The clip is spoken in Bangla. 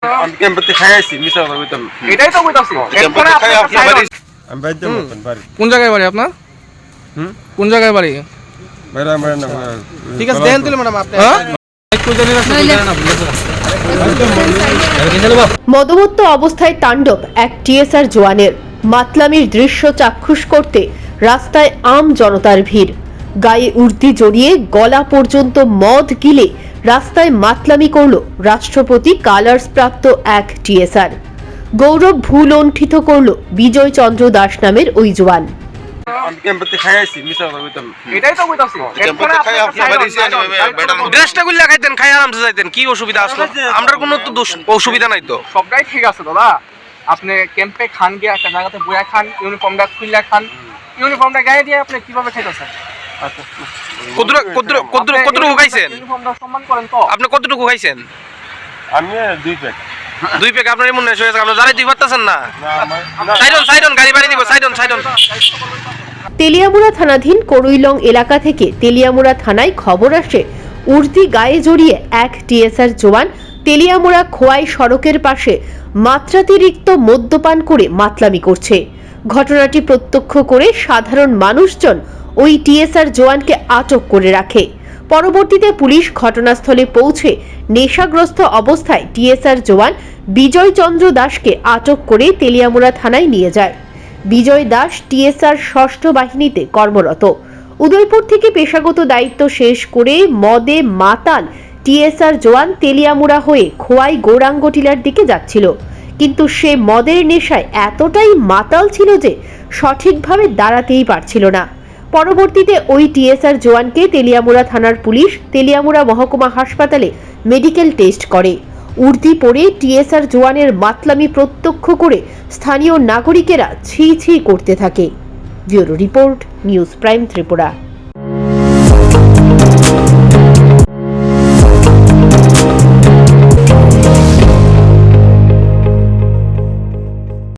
আমি ক্যাম্পে খাই আইছি মিছা কথা কইতাম না। এটাই তো কইতাছি। ক্যাম্পে খাই আপনার বাড়ি আমি বাইতে হুম। মতন বাড়ি কোন জায়গায় বাড়ি আপনার? হুম কোন জায়গায় বাড়ি? বাইরে আমার না ঠিক আছে দেন তাহলে ম্যাডাম আপনি মদমত্ত অবস্থায় তাণ্ডব এক টিএসআর জওয়ানের। মাতলামির দৃশ্য চাক্ষুষ করতে রাস্তায় আম জনতার ভিড়। গায়ে উর্দি জড়িয়ে গলা পর্যন্ত মদ গিলে রাস্তায় মাতলামি করল রাষ্ট্রপতি কালার্স প্রাপ্ত এক টিএসআর। গৌরব ভুলণ্ঠিত করল বিজয় চন্দ্র দাস নামের ওই জওয়ান। আমি ক্যাম্পে খাই আইছি মিছা কথা কইতাম না। এটাই তো কইতাছি। ক্যাম্পে খাই আপনার বাড়ি দেশটা গুল্লা খাইতেন, খাই আরামসে যাইতেন, কি অসুবিধা আসলো? আমরার কোনো তো অসুবিধা নাই তো। সবটাই ঠিক আছে দাদা। আপনি ক্যাম্পে খান গিয়ে একটা জায়গাতে বইয়া খান, ইউনিফর্মটা খুললে খান, ইউনিফর্মটা গায়ে দিয়ে আপনি কিভাবে খাইতেছেন? আচ্ছা কতটুকু খাইছেন? ইউনিফর্মটা সম্মান করেন তো? আপনি কতটুকু খাইছেন? আমি 2 প্যাক দুই প্যাক আপনার মনে হয়েছে, আপনি জানাই দিতে পারতেছেন না। না আমার সাইডন গাড়ি বাড়ি দিব, সাইডন তেলিয়ামুড়া থানাধীন করুইলং এলাকা থেকে তেলিয়ামুড়া থানায় খবর আসে উর্দি গায়ে জড়িয়ে এক টিএসআর জওয়ান তেলিয়ামুড়া খোয়াই সড়কের পাশে মাত্রাতিরিক্ত মদ্যপান করে মাতলামি করছে। ঘটনাটি প্রত্যক্ষ করে সাধারণ মানুষজন ওই টিএসআর জওয়ানকে আটক করে রাখে। পরবর্তীতে পুলিশ ঘটনাস্থলে পৌঁছে নেশাগ্রস্ত অবস্থায় টিএসআর জওয়ান বিজয় চন্দ্র দাসকে আটক করে তেলিয়ামুড়া থানায় নিয়ে যায়। বিজয় দাস টিএসআর ষষ্ঠ বাহিনীতে কর্মরত। উদয়পুর থেকে পেশাগত দায়িত্ব শেষ করে মদে মাতাল টিএসআর জওয়ান তেলিয়ামুড়া হয়ে খোয়াই গৌরাঙ্গ টিলার দিকে যাচ্ছিল, কিন্তু সে মদের নেশায় এতটাই মাতাল ছিল যে সঠিকভাবে দাঁড়াতেই পারছিল না। পরবর্তীতে ওই টিএসআর জওয়ানকে তেলিয়ামুড়া থানার পুলিশ তেলিয়ামুড়া মহকুমা হাসপাতালে মেডিকেল টেস্ট করে। উর্দি পরে টিএসআর জওয়ানের মাতলামি প্রত্যক্ষ করে স্থানীয় নাগরিকেরা ছি ছি করতে থাকে। Bureau report, news prime Tripura.